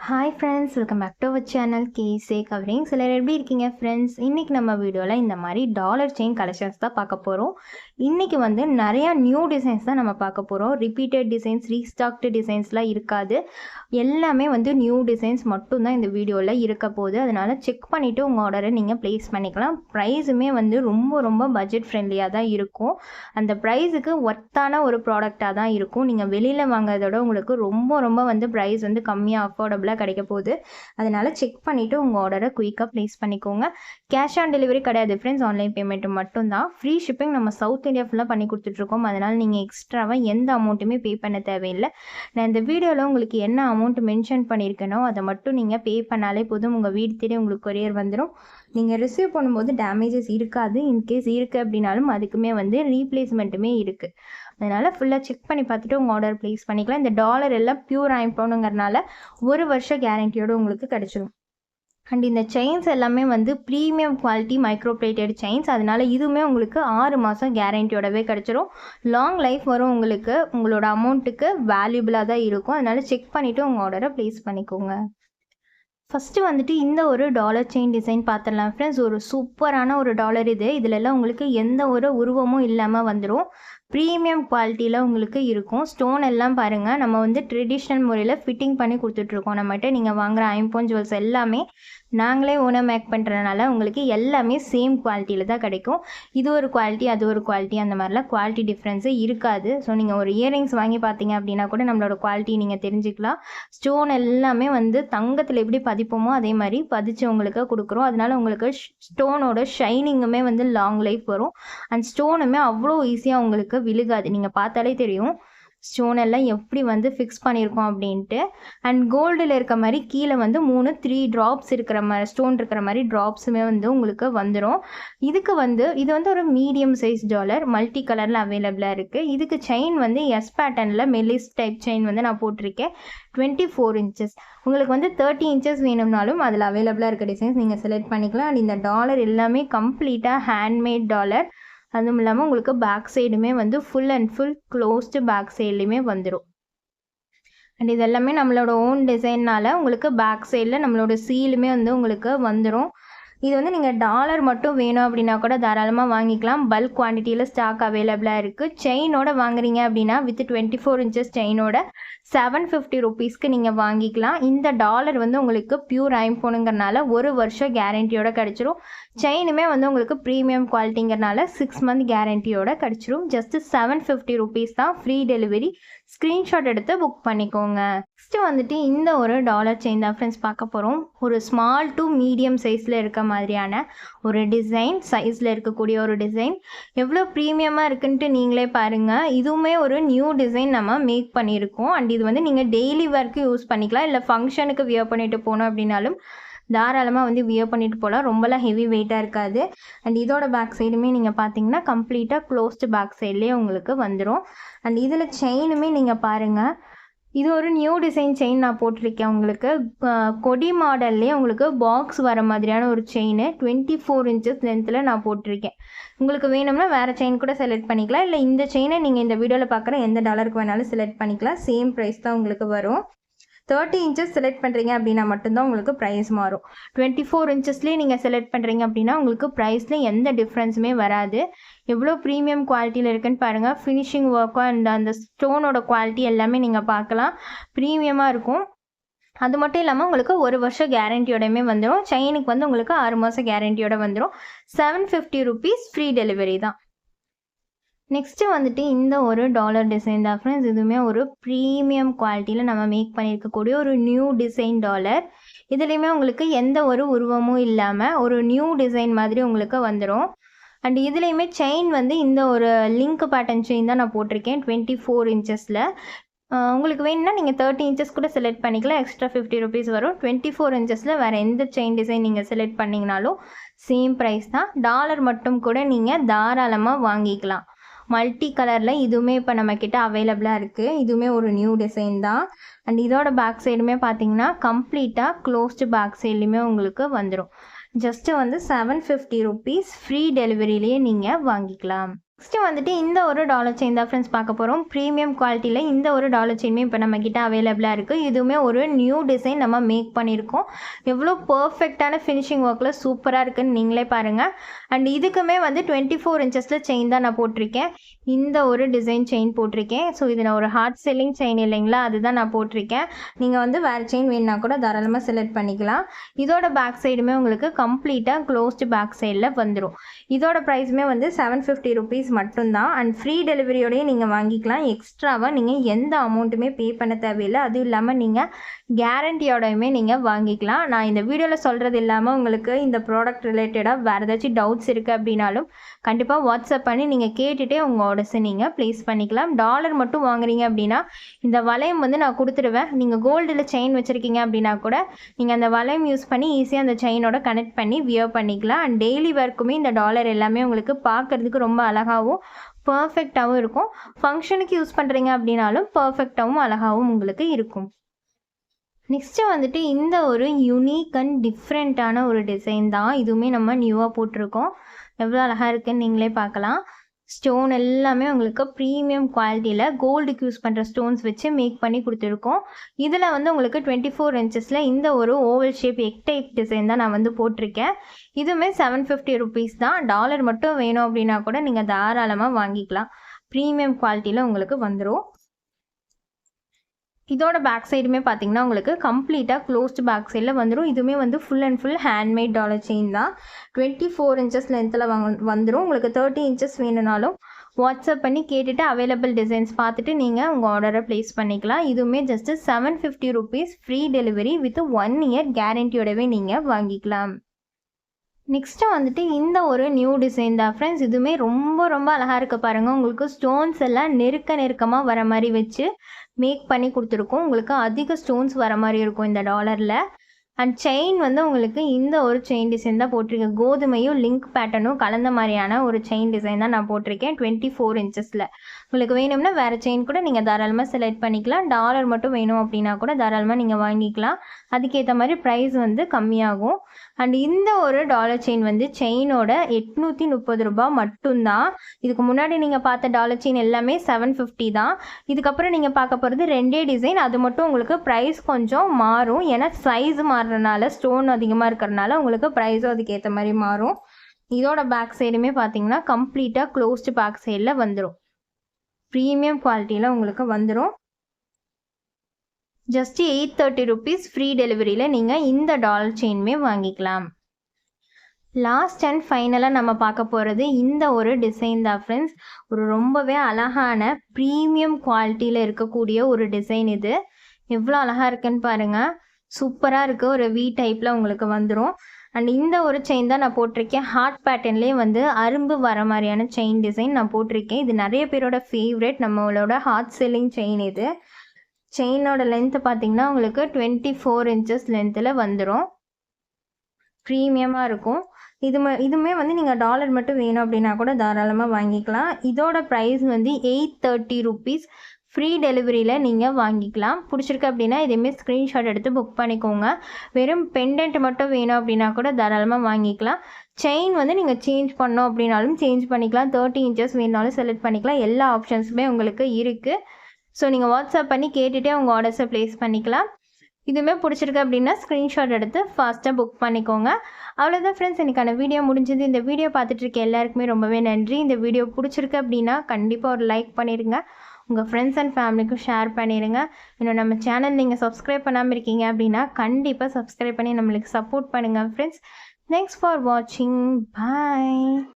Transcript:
Hi friends, welcome back to our channel case covering. சிலர் எப்படி இருக்கீங்க ஃப்ரெண்ட்ஸ்? இன்றைக்கி நம்ம வீடியோவில் இந்த மாதிரி டாலர் செயின் கலெக்ஷன்ஸ் தான் பார்க்க போகிறோம். இன்றைக்கி வந்து நிறையா நியூ டிசைன்ஸ் தான் நம்ம பார்க்க போகிறோம். ரிப்பீட்டட் டிசைன்ஸ், ரீஸ்டாக்டு டிசைன்ஸ்லாம் இருக்காது. எல்லாமே வந்து நியூ டிசைன்ஸ் மட்டும்தான் இந்த வீடியோவில் இருக்க போகுது. அதனால் செக் பண்ணிவிட்டு உங்கள் ஆர்டரை நீங்கள் ப்ளேஸ் பண்ணிக்கலாம். ப்ரைஸுமே வந்து ரொம்ப ரொம்ப பட்ஜெட் ஃப்ரெண்ட்லியாக தான் இருக்கும். அந்த ப்ரைஸுக்கு ஒர்த்தான ஒரு ப்ராடக்டாக தான் இருக்கும். நீங்கள் வெளியில் வாங்குறதோட உங்களுக்கு ரொம்ப ரொம்ப வந்து ப்ரைஸ் வந்து கம்மியாக அஃபோர்டபுளாக கிடைக்க போகுது. அதனால் செக் பண்ணிவிட்டு உங்கள் ஆர்டரை குயிக்காக ப்ளேஸ் பண்ணிக்கோங்க. கேஷ் ஆன் டெலிவரி கிடையாது ஃப்ரெண்ட்ஸ், ஆன்லைன் பேமெண்ட்டு மட்டும்தான். ஃப்ரீ ஷிப்பிங் நம்ம சவுத் இந்தியா ஃபுல்லாக பண்ணி கொடுத்துட்ருக்கோம். அதனால் நீங்கள் எக்ஸ்ட்ராவாக எந்த அமௌண்ட்டுமே பே பண்ண தேவையில்லை. நான் இந்த வீடியோவில் உங்களுக்கு என்ன அமௌண்ட் மென்ஷன் பண்ணியிருக்கேனோ அதை மட்டும் நீங்கள் பே பண்ணாலே போதும். உங்கள் வீடு தேடி உங்களுக்கு கொரியர் வந்துடும். நீங்கள் ரிசீவ் பண்ணும்போது டேமேஜஸ் இருக்காது. இன்கேஸ் இருக்குது அப்படின்னாலும் அதுக்குமே வந்து ரீப்ளேஸ்மெண்ட்டுமே இருக்குது. அதனால் ஃபுல்லாக செக் பண்ணி பார்த்துட்டு உங்கள் ஆர்டர் ப்ளேஸ் பண்ணிக்கலாம். இந்த டாலர் எல்லாம் பியூர் ஐம்பவுனுங்கிறனால 1 வருஷம் கேரண்டியோடு உங்களுக்கு கிடச்சிடும். அண்ட் இந்த செயின்ஸ் எல்லாமே வந்து premium quality micro plated chains. அதனால் இதுவுமே உங்களுக்கு 6 மாதம் கேரண்டியோடவே கிடச்சிரும். லாங் லைஃப் வரும். உங்களுக்கு உங்களோட அமௌண்ட்டுக்கு வேல்யூபிளாக தான் இருக்கும். அதனால் செக் பண்ணிவிட்டு உங்கள் ஆர்டரை ப்ளேஸ் பண்ணிக்கோங்க. ஃபஸ்ட்டு வந்துட்டு இந்த ஒரு டாலர் செயின் டிசைன் பார்த்துடலாம் ஃப்ரெண்ட்ஸ். ஒரு சூப்பரான ஒரு டாலர் இது. இதிலெல்லாம் உங்களுக்கு எந்த ஒரு உருவமும் இல்லாமல் வந்துடும். ப்ரீமியம் குவாலிட்டியில் உங்களுக்கு இருக்கும். ஸ்டோன் எல்லாம் பாருங்கள், நம்ம வந்து ட்ரெடிஷ்னல் முறையில் ஃபிட்டிங் பண்ணி கொடுத்துட்ருக்கோம். நம்மகிட்ட நீங்கள் வாங்குகிற ஐம்பொன் ஜுவல்ஸ் எல்லாமே நாங்களே ஓனர் மேக் பண்ணுறதுனால உங்களுக்கு எல்லாமே சேம் குவாலிட்டியில் தான் கிடைக்கும். இது ஒரு குவாலிட்டி, அது ஒரு குவாலிட்டி, அந்த மாதிரிலாம் குவாலிட்டி டிஃப்ரென்ஸே இருக்காது. ஸோ நீங்கள் ஒரு இயரிங்ஸ் வாங்கி பார்த்தீங்க அப்படின்னா கூட நம்மளோட குவாலிட்டி நீங்கள் தெரிஞ்சுக்கலாம். ஸ்டோன் எல்லாமே வந்து தங்கத்தில் எப்படி பதிப்போமோ அதே மாதிரி பதிச்சு உங்களுக்கு கொடுக்குறோம். அதனால் உங்களுக்கு ஸ்டோனோட ஷைனிங்குமே வந்து லாங் லைஃப் வரும். அண்ட் ஸ்டோனுமே அவ்வளோ ஈஸியாக உங்களுக்கு விழுகாது. நீங்கள் பார்த்தாலே தெரியும் ஸ்டோன் எல்லாம் எப்படி வந்து ஃபிக்ஸ் பண்ணியிருக்கோம் அப்படின்ட்டு. அண்ட் கோல்டில் இருக்க மாதிரி கீழே வந்து 3 ட்ராப்ஸ் இருக்கிற மாதிரி, ஸ்டோன் இருக்கிற மாதிரி ட்ராப்ஸுமே வந்து உங்களுக்கு வந்துடும். இதுக்கு வந்து இது வந்து ஒரு மீடியம் சைஸ் டாலர், மல்டி கலரில் அவைலபிளாக இருக்குது. இதுக்கு செயின் வந்து எஸ் பேட்டர்னில் மெல்லிஸ் டைப் செயின் வந்து நான் போட்டிருக்கேன். 24 இன்ச்சஸ். உங்களுக்கு வந்து 30 இன்ச்சஸ் வேணும்னாலும் அதில் அவைலபிளாக இருக்க டிசைன்ஸ் நீங்கள் செலக்ட் பண்ணிக்கலாம். அண்ட் இந்த டாலர் எல்லாமே கம்ப்ளீட்டாக ஹேண்ட்மேட் டாலர். அதுவும் இல்லாமல் உங்களுக்கு பேக் சைடுமே வந்து full and full closed back சைட்லேயுமே வந்துடும். அண்ட் இது எல்லாமே நம்மளோட ஓன் டிசைன்னால் உங்களுக்கு பேக் சைடில் நம்மளோட சீலுமே வந்து உங்களுக்கு வந்துடும். இது வந்து நீங்கள் டாலர் மட்டும் வேணும் அப்படின்னா கூட தாராளமாக வாங்கிக்கலாம். பல்க் குவான்டிட்டியில் ஸ்டாக் அவைலபிளாக இருக்குது. செயினோட வாங்குறீங்க அப்படின்னா வித் 24 இன்ச்சஸ் செயினோட 750 ருபீஸ்க்கு நீங்கள் வாங்கிக்கலாம். இந்த டாலர் வந்து உங்களுக்கு பியூர் ஐம்பொனுங்கிறனால 1 வருஷம் கேரண்டியோட கிடச்சிரும். செயினுமே வந்து உங்களுக்கு ப்ரீமியம் குவாலிட்டிங்கிறனால 6 மந்த் கேரண்டியோட கிடச்சிரும். ஜஸ்ட் 750 ருபீஸ் தான். Free delivery. ஸ்க்ரீன்ஷாட் எடுத்து புக் பண்ணிக்கோங்க. நெக்ஸ்ட்டு வந்துட்டு இந்த ஒரு டாலர் செயின் தான் ஃப்ரெண்ட்ஸ் பார்க்க போகிறோம். ஒரு ஸ்மால் டு மீடியம் சைஸில் இருக்க மாதிரியான ஒரு டிசைன், சைஸில் இருக்கக்கூடிய ஒரு டிசைன். எவ்வளோ ப்ரீமியமாக இருக்குன்ட்டு நீங்களே பாருங்கள். இதுவுமே ஒரு நியூ டிசைன் நம்ம மேக் பண்ணியிருக்கோம். அண்ட் இது வந்து நீங்கள் டெய்லி ஒர்க்கு யூஸ் பண்ணிக்கலாம். இல்லை ஃபங்க்ஷனுக்கு வியர் பண்ணிட்டு போனோம் அப்படின்னாலும் தாராளமாக வந்து வியர் பண்ணிட்டு போகலாம். ரொம்பலாம் ஹெவி வெயிட்டாக இருக்காது. அண்ட் இதோட பேக் சைடுமே நீங்கள் பார்த்தீங்கன்னா கம்ப்ளீட்டாக க்ளோஸ்டு பேக் சைட்லேயே உங்களுக்கு வந்துடும். அண்ட் இதில் செயினுமே நீங்கள் பாருங்கள், இது ஒரு நியூ டிசைன் செயின் நான் போட்டிருக்கேன். உங்களுக்கு கொடி மாடல்லே உங்களுக்கு பாக்ஸ் வர மாதிரியான ஒரு செயின் 24 இன்ச்சஸ் லென்த்தில் நான் போட்டிருக்கேன். உங்களுக்கு வேணும்னா வேறு செயின் கூட செலக்ட் பண்ணிக்கலாம். இல்லை இந்த செயினை நீங்கள் இந்த வீடியோவில் பார்க்குற எந்த டாலருக்கு வேணாலும் செலக்ட் பண்ணிக்கலாம். சேம் ப்ரைஸ் தான் உங்களுக்கு வரும். 30 இன்ச்சஸ் செலக்ட் பண்ணுறீங்க அப்படின்னா மட்டும்தான் உங்களுக்கு ப்ரைஸ் மாறும். 24 இன்ச்சஸ்லேயே நீங்கள் செலக்ட் பண்ணுறீங்க அப்படின்னா உங்களுக்கு ப்ரைஸில் எந்த டிஃப்ரென்ஸுமே வராது. எவ்வளோ ப்ரீமியம் குவாலிட்டியில் இருக்குன்னு பாருங்கள். ஃபினிஷிங் ஒர்க்கும் அண்ட் அந்த ஸ்டோனோட குவாலிட்டி எல்லாமே நீங்கள் பார்க்கலாம். ப்ரீமியமாக இருக்கும். அது மட்டும் இல்லாமல் உங்களுக்கு 1 வருஷம் கேரண்டியோடையுமே வந்துடும். செயினுக்கு வந்து உங்களுக்கு 6 மாதம் கேரண்டியோட வந்துடும். 750 ருபீஸ். ஃப்ரீ டெலிவரி தான். நெக்ஸ்ட்டு வந்துட்டு இந்த ஒரு டாலர் டிசைன் தான் ஃப்ரெண்ட்ஸ். இதுவுமே ஒரு ப்ரீமியம் குவாலிட்டியில் நம்ம மேக் பண்ணியிருக்கக்கூடிய ஒரு நியூ டிசைன் டாலர். இதுலேயுமே உங்களுக்கு எந்த ஒரு உருவமும் இல்லாமல் ஒரு நியூ டிசைன் மாதிரி உங்களுக்கு வந்துடும். அண்ட் இதுலேயுமே செயின் வந்து இந்த ஒரு லிங்க் பேட்டர்ன் செயின் தான் நான் போட்டிருக்கேன் 24 இன்ச்சஸில். உங்களுக்கு வேணும்னா நீங்கள் 30 இன்ச்சஸ் கூட செலக்ட் பண்ணிக்கலாம். எக்ஸ்ட்ரா 50 ருபீஸ் வரும். 24 இன்ச்சஸில் வேறு எந்த செயின் டிசைன் நீங்கள் செலக்ட் பண்ணிங்கனாலும் சேம் ப்ரைஸ் தான். டாலர் மட்டும் கூட நீங்கள் தாராளமாக வாங்கிக்கலாம். மல்டி கலரில் இதுவுமே இப்போ நம்மக்கிட்ட அவைலபிளாக இருக்குது. இதுவுமே ஒரு நியூ டிசைன் தான். அண்ட் இதோட பேக் சைடுமே பார்த்தீங்கன்னா கம்ப்ளீட்டாக க்ளோஸ்டு பேக் சைட்லேயுமே உங்களுக்கு வந்துடும். ஜஸ்ட்டு வந்து 750 ருபீஸ். ஃப்ரீ டெலிவரியிலேயே நீங்கள் வாங்கிக்கலாம். நெக்ஸ்ட்டு வந்துட்டு இந்த ஒரு டாலர் செயின் தான் ஃப்ரெண்ட்ஸ் பார்க்க போகிறோம். ப்ரீமியம் குவாலிட்டியில் இந்த ஒரு டாலர் செயினுமே இப்போ நம்மக்கிட்ட அவைலபிளாக இருக்குது. இதுவுமே ஒரு நியூ டிசைன் நம்ம மேக் பண்ணியிருக்கோம். எவ்வளோ பர்ஃபெக்டான ஃபினிஷிங் ஒர்க்கில் சூப்பராக இருக்குதுன்னு நீங்களே பாருங்கள். அண்ட் இதுக்குமே வந்து 24 இன்ச்சஸில் செயின் தான் நான் போட்டிருக்கேன். இந்த ஒரு டிசைன் செயின் போட்டிருக்கேன். ஸோ இது நான் ஒரு ஹார்ட் செல்லிங் செயின் இல்லைங்களா, அதுதான் நான் போட்டிருக்கேன். நீங்கள் வந்து வேறு செயின் வேணுன்னா கூட தாராளமாக செலக்ட் பண்ணிக்கலாம். இதோட பேக் சைடுமே உங்களுக்கு கம்ப்ளீட்டாக க்ளோஸ்டு பேக் சைடில் வந்துடும். இதோட ப்ரைஸுமே வந்து 750 rupees மட்டும்தான். அண்ட் ஃப்ரீ டெலிவரியோடய நீங்கள் வாங்கிக்கலாம். எக்ஸ்ட்ராவாக நீங்கள் எந்த அமௌண்ட்டுமே பே பண்ண தேவையில்லை. அதுவும் இல்லாமல் நீங்கள் கேரண்டியோடையுமே நீங்கள் வாங்கிக்கலாம். நான் இந்த வீடியோவில் சொல்கிறது இல்லாமல் உங்களுக்கு இந்த ப்ராடக்ட் ரிலேட்டடாக வேறு ஏதாச்சும் டவுட்ஸ் இருக்குது அப்படின்னாலும் கண்டிப்பாக வாட்ஸ்அப் பண்ணி நீங்கள் கேட்டுகிட்டே உங்கள் ஆர்டர்ஸை நீங்கள் ப்ளேஸ் பண்ணிக்கலாம். டாலர் மட்டும் வாங்குறீங்க அப்படின்னா இந்த வளையம் வந்து நான் கொடுத்துடுவேன். நீங்கள் கோல்டில் செயின் வச்சுருக்கீங்க அப்படின்னா கூட நீங்கள் அந்த வளையம் யூஸ் பண்ணி ஈஸியாக அந்த செயினோட கனெக்ட் பண்ணி வியர் பண்ணிக்கலாம். அண்ட் டெய்லி ஒர்க்குமே இந்த டாலர் எல்லாமே உங்களுக்கு பார்க்குறதுக்கு ரொம்ப அழகாகவும் பர்ஃபெக்டாகவும் இருக்கும். ஃபங்க்ஷனுக்கு யூஸ் பண்ணுறீங்க அப்படின்னாலும் பர்ஃபெக்டாகவும் அழகாகவும் உங்களுக்கு இருக்கும். நெக்ஸ்ட்டு வந்துட்டு இந்த ஒரு யூனிக் அண்ட் டிஃப்ரெண்ட்டான ஒரு டிசைன் தான். இதுவுமே நம்ம நியூவாக போட்டிருக்கோம். எவ்வளோ அழகாக இருக்குன்னு நீங்களே பார்க்கலாம். ஸ்டோன் எல்லாமே உங்களுக்கு ப்ரீமியம் குவாலிட்டியில் கோல்டுக்கு யூஸ் பண்ணுற ஸ்டோன்ஸ் வச்சு மேக் பண்ணி கொடுத்துருக்கோம். இதில் வந்து உங்களுக்கு 24 இன்ச்சஸில் இந்த ஒரு oval shape egg type design தான் நான் வந்து போட்டிருக்கேன். இதுவுமே 750 rupees தான். டாலர் மட்டும் வேணும் அப்படின்னா கூட நீங்கள் தாராளமாக வாங்கிக்கலாம். ப்ரீமியம் குவாலிட்டியில் உங்களுக்கு வந்துடும். இதோட பேக் சைடுமே பார்த்தீங்கன்னா உங்களுக்கு கம்ப்ளீட்டாக க்ளோஸ்டு பேக் சைடில் வந்துடும். இதுவுமே வந்து full and full handmade dollar chain தான். 24 இன்ச்சஸ் லென்த்தில் வந்துடும். உங்களுக்கு 30 இன்ச்சஸ் வேணும்னாலும் வாட்ஸ்அப் பண்ணி கேட்டுட்டு அவைலபிள் டிசைன்ஸ் பார்த்துட்டு நீங்கள் உங்கள் ஆர்டரை ப்ளேஸ் பண்ணிக்கலாம். இதுவுமே just 750 rupees free delivery with 1 year கேரண்டியோடவே நீங்கள் வாங்கிக்கலாம். நெக்ஸ்ட்டு வந்துட்டு இந்த ஒரு நியூ டிசைன் தான் ஃப்ரெண்ட்ஸ். இதுவுமே ரொம்ப ரொம்ப அழகாக இருக்க பாருங்கள். உங்களுக்கு ஸ்டோன்ஸ் எல்லாம் நெருக்கமாக வர மாதிரி வச்சு மேக் பண்ணி கொடுத்துருக்கோம். உங்களுக்கு அதிக ஸ்டோன்ஸ் வர மாதிரி இருக்கும் இந்த டாலரில். அண்ட் செயின் வந்து உங்களுக்கு இந்த ஒரு செயின் டிசைன் தான் போட்டிருக்கேன். கோதுமையும் லிங்க் பேட்டர்னும் கலந்த மாதிரியான ஒரு செயின் டிசைன் தான் நான் போட்டிருக்கேன் 24 இன்ச்சஸில். உங்களுக்கு வேணும்னா வேறு செயின் கூட நீங்கள் தாராளமாக செலக்ட் பண்ணிக்கலாம். டாலர் மட்டும் வேணும் அப்படின்னா கூட தாராளமாக நீங்கள் வாங்கிக்கலாம். அதுக்கேற்ற மாதிரி ப்ரைஸ் வந்து கம்மியாகும். அண்ட் இந்த ஒரு டாலர் செயின் வந்து செயினோட 830 ரூபாய் மட்டும்தான். இதுக்கு முன்னாடி நீங்கள் பார்த்த டாலர் செயின் எல்லாமே 750 தான். இதுக்கப்புறம் நீங்கள் பார்க்க போகிறது ரெண்டே டிசைன். அது மட்டும் உங்களுக்கு ப்ரைஸ் கொஞ்சம் மாறும். ஏன்னா சைஸ் மாறுறதுனால ஸ்டோன் அதிகமாக இருக்கிறதுனால உங்களுக்கு ப்ரைஸும் அதுக்கேற்ற மாதிரி மாறும். இதோட பேக் சைடுமே பார்த்தீங்கன்னா கம்ப்ளீட்டாக க்ளோஸ்டு பேக் சைடில் வந்துடும். ப்ரீமியம் குவாலிட்டியில் உங்களுக்கு வந்துடும். ஜஸ்ட் 830 rupees ஃப்ரீ டெலிவரியில் நீங்கள் இந்த டாலர் செயினுமே வாங்கிக்கலாம். லாஸ்ட் அண்ட் ஃபைனலாக நம்ம பார்க்க போகிறது இந்த ஒரு டிசைன் தான் ஃப்ரெண்ட்ஸ். ஒரு ரொம்பவே அழகான ப்ரீமியம் குவாலிட்டியில் இருக்கக்கூடிய ஒரு டிசைன் இது. எவ்வளோ அழகாக இருக்குன்னு பாருங்கள். சூப்பராக இருக்குது. ஒரு வி டைப்பில் உங்களுக்கு வந்துடும். அண்ட் இந்த ஒரு செயின் தான் நான் போட்டிருக்கேன். ஹார்ட் பேட்டர்ன்லேயே வந்து அரும்பு வர மாதிரியான செயின் டிசைன் நான் போட்டிருக்கேன். இது நிறைய பேரோட ஃபேவரட், நம்மளோட ஹார்ட் செல்லிங் செயின் இது. செயினோட லென்த்து பார்த்தீங்கன்னா உங்களுக்கு 24 இன்ச்சஸ் லென்த்தில் வந்துடும். ப்ரீமியமாக இருக்கும். இதுவுமே வந்து நீங்கள் டாலர் மட்டும் வேணும் அப்படின்னா கூட தாராளமாக வாங்கிக்கலாம். இதோட ப்ரைஸ் வந்து 830 rupees ஃப்ரீ டெலிவரியில் நீங்கள் வாங்கிக்கலாம். பிடிச்சிருக்கு அப்படின்னா இதேமாரி ஸ்க்ரீன்ஷாட் எடுத்து புக் பண்ணிக்கோங்க. வெறும் பெண்டன்ட் மட்டும் வேணும் அப்படின்னா கூட தாராளமாக வாங்கிக்கலாம். செயின் வந்து நீங்கள் சேஞ்ச் பண்ணோம் அப்படின்னாலும் சேஞ்ச் பண்ணிக்கலாம். 30 இன்ச்சஸ் வேணுனாலும் செலக்ட் பண்ணிக்கலாம். எல்லா ஆப்ஷன்ஸுமே உங்களுக்கு இருக்குது. ஸோ நீங்கள் வாட்ஸ்அப் பண்ணி கேட்டுகிட்டே உங்கள் ஆர்டர்ஸை ப்ளேஸ் பண்ணிக்கலாம். இதுவுமே பிடிச்சிருக்கு அப்படின்னா ஸ்க்ரீன்ஷாட் எடுத்து ஃபாஸ்ட்டாக புக் பண்ணிக்கோங்க. அவ்வளோதான் ஃப்ரெண்ட்ஸ், எனக்கான வீடியோ முடிஞ்சது. இந்த வீடியோ பார்த்துட்டு இருக்க எல்லாருக்குமே ரொம்பவே நன்றி. இந்த வீடியோ பிடிச்சிருக்கு அப்படின்னா கண்டிப்பாக ஒரு லைக் பண்ணிடுங்க. உங்கள் ஃப்ரெண்ட்ஸ் அண்ட் ஃபேமிலிக்கும் ஷேர் பண்ணிடுங்க. இன்னும் நம்ம சேனல் நீங்கள் சப்ஸ்கிரைப் பண்ணாமல் இருக்கீங்க அப்படின்னா கண்டிப்பாக சப்ஸ்கிரைப் பண்ணி நம்மளுக்கு சப்போர்ட் பண்ணுங்கள் ஃப்ரெண்ட்ஸ். தேங்க்ஸ் ஃபார் வாட்சிங். பாய்.